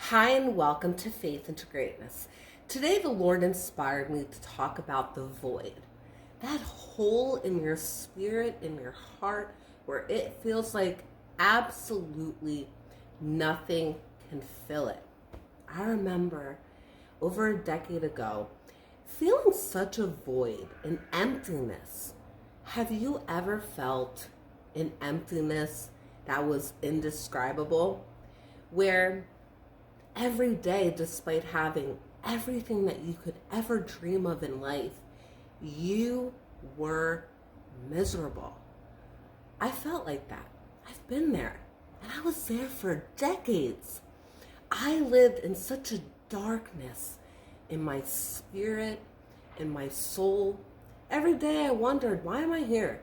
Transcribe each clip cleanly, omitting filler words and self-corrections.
Hi, and welcome to Faith into Greatness. Today, the Lord inspired me to talk about the void. That hole in your spirit, in your heart, where it feels like absolutely nothing can fill it. I remember over a decade ago feeling such a void, an emptiness. Have you ever felt an emptiness that was indescribable? Where every day, despite having everything that you could ever dream of in life, you were miserable. I felt like that. I've been there. And I was there for decades. I lived in such a darkness in my spirit, in my soul. Every day I wondered, why am I here?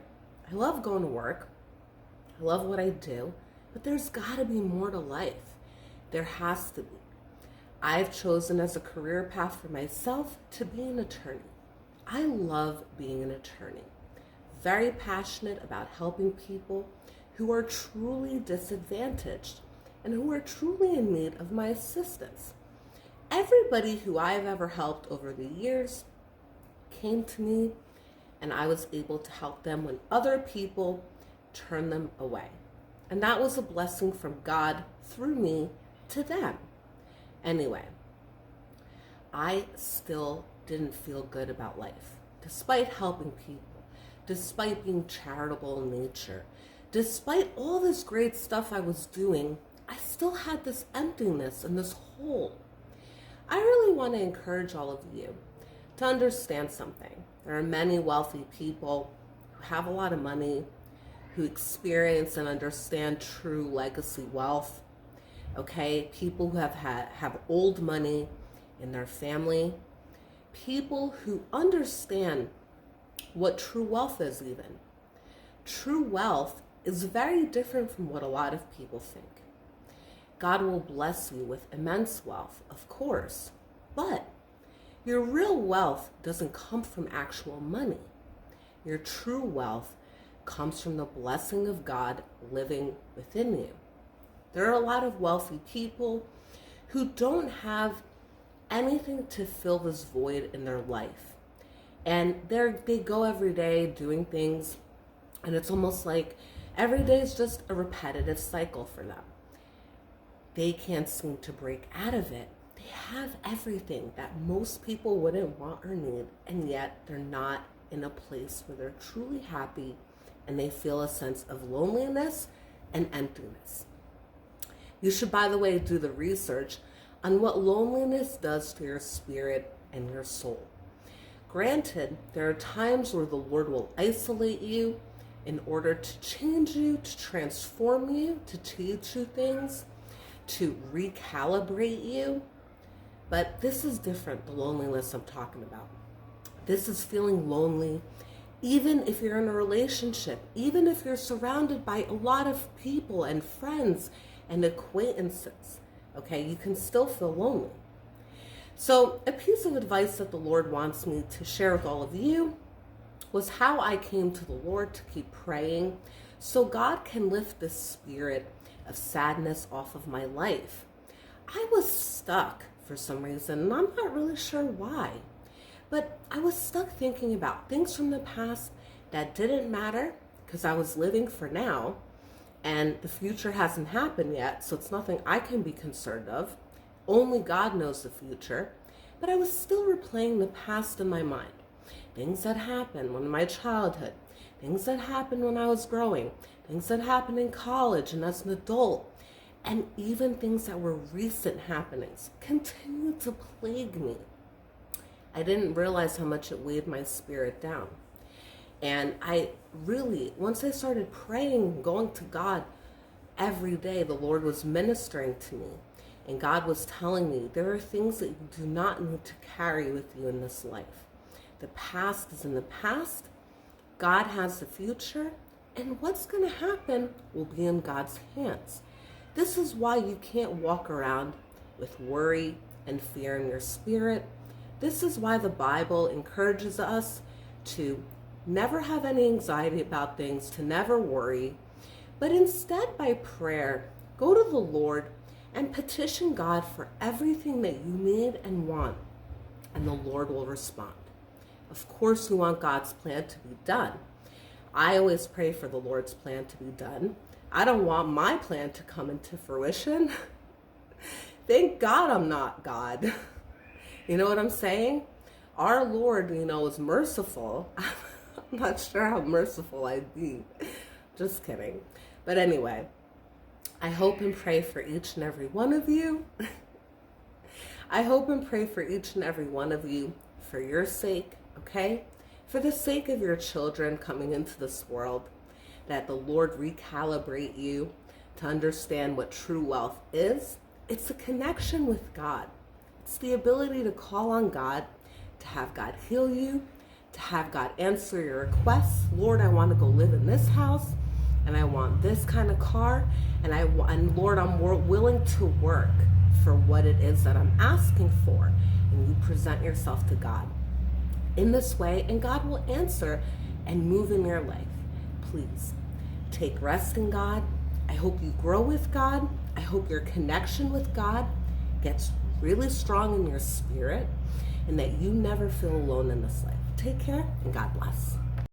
I love going to work. I love what I do. But there's got to be more to life. There has to be. I've chosen as a career path for myself to be an attorney. I love being an attorney. Very passionate about helping people who are truly disadvantaged and who are truly in need of my assistance. Everybody who I've ever helped over the years came to me, and I was able to help them when other people turned them away. And that was a blessing from God through me to them. Anyway, I still didn't feel good about life, despite helping people, despite being charitable in nature, despite all this great stuff I was doing. I still had this emptiness and this hole. I really want to encourage all of you to understand something. There are many wealthy people who have a lot of money, who experience and understand true legacy wealth. Okay, people who have old money in their family, people who understand what true wealth is even. True wealth is very different from what a lot of people think. God will bless you with immense wealth, of course, but your real wealth doesn't come from actual money. Your true wealth comes from the blessing of God living within you. There are a lot of wealthy people who don't have anything to fill this void in their life. And they go every day doing things, and it's almost like every day is just a repetitive cycle for them. They can't seem to break out of it. They have everything that most people wouldn't want or need, and yet they're not in a place where they're truly happy, and they feel a sense of loneliness and emptiness. You should, by the way, do the research on what loneliness does to your spirit and your soul. Granted, there are times where the Lord will isolate you in order to change you, to transform you, to teach you things, to recalibrate you. But this is different, the loneliness I'm talking about. This is feeling lonely, even if you're in a relationship, even if you're surrounded by a lot of people and friends and acquaintances, okay, you can still feel lonely. So a piece of advice that the Lord wants me to share with all of you was how I came to the Lord to keep praying so God can lift the spirit of sadness off of my life. I was stuck for some reason, and I'm not really sure why, but I was stuck thinking about things from the past that didn't matter because I was living for now. And the future hasn't happened yet, so it's nothing I can be concerned of. Only God knows the future. But I was still replaying the past in my mind. Things that happened in my childhood, things that happened when I was growing, things that happened in college and as an adult, and even things that were recent happenings continued to plague me. I didn't realize how much it weighed my spirit down. And I really, once I started praying, going to God every day, the Lord was ministering to me. And God was telling me, there are things that you do not need to carry with you in this life. The past is in the past. God has the future. And what's going to happen will be in God's hands. This is why you can't walk around with worry and fear in your spirit. This is why the Bible encourages us to never have any anxiety about things, to never worry, but instead by prayer, go to the Lord and petition God for everything that you need and want, and the Lord will respond. Of course, you want God's plan to be done. I always pray for the Lord's plan to be done. I don't want my plan to come into fruition. Thank God I'm not God. You know what I'm saying? Our Lord, is merciful. I'm not sure how merciful I'd be. Just kidding. But anyway, I hope and pray for each and every one of you. I hope and pray for each and every one of you for your sake, okay? For the sake of your children coming into this world, that the Lord recalibrate you to understand what true wealth is. It's a connection with God. It's the ability to call on God, to have God heal you, to have God answer your requests. Lord, I want to go live in this house, and I want this kind of car, and Lord, I'm willing to work for what it is that I'm asking for. And you present yourself to God in this way, and God will answer and move in your life. Please take rest in God. I hope you grow with God. I hope your connection with God gets really strong in your spirit, and that you never feel alone in this life. Take care, and God bless.